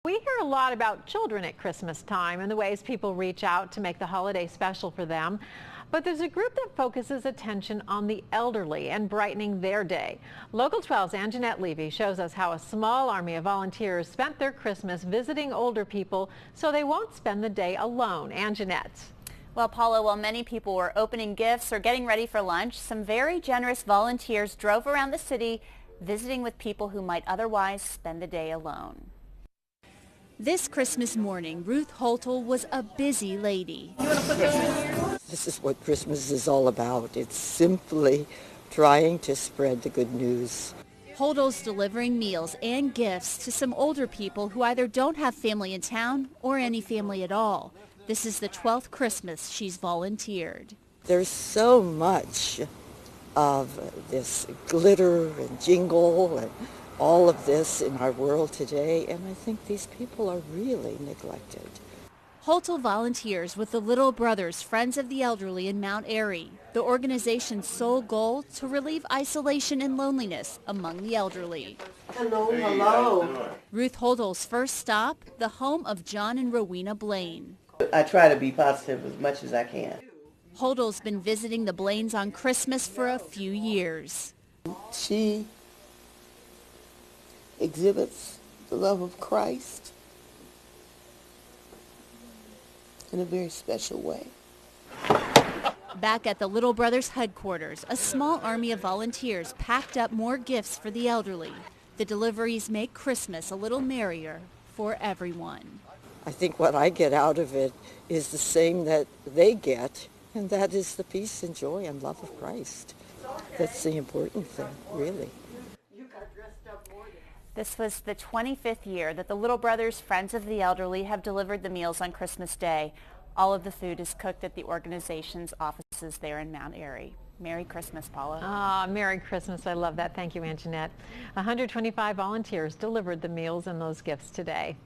We hear a lot about children at Christmas time and the ways people reach out to make the holiday special for them. But there's a group that focuses attention on the elderly and brightening their day. Local 12's Angenette Levy shows us how a small army of volunteers spent their Christmas visiting older people so they won't spend the day alone. Angenette. Well, Paula, while many people were opening gifts or getting ready for lunch, some very generous volunteers drove around the city visiting with people who might otherwise spend the day alone. This Christmas morning, Ruth Holtel was a busy lady. This is what Christmas is all about. It's simply trying to spread the good news. Holtel's delivering meals and gifts to some older people who either don't have family in town or any family at all. This is the 12th Christmas she's volunteered. There's so much of this glitter and jingle and all of this in our world today, and I think these people are really neglected. Holtel volunteers with the Little Brothers Friends of the Elderly in Mount Airy, the organization's sole goal to relieve isolation and loneliness among the elderly. Hello, hello. Ruth Holtel's first stop, the home of John and Rowena Blaine. I try to be positive as much as I can. Holtel's been visiting the Blaines on Christmas for a few years. She exhibits the love of Christ in a very special way. Back at the Little Brothers headquarters, a small army of volunteers packed up more gifts for the elderly. The deliveries make Christmas a little merrier for everyone. I think what I get out of it is the same that they get, and that is the peace and joy and love of Christ. That's the important thing, really. This was the 25th year that the Little Brothers Friends of the Elderly have delivered the meals on Christmas Day. All of the food is cooked at the organization's offices there in Mount Airy. Merry Christmas, Paula. Ah, Merry Christmas. I love that. Thank you, Angenette. 125 volunteers delivered the meals and those gifts today.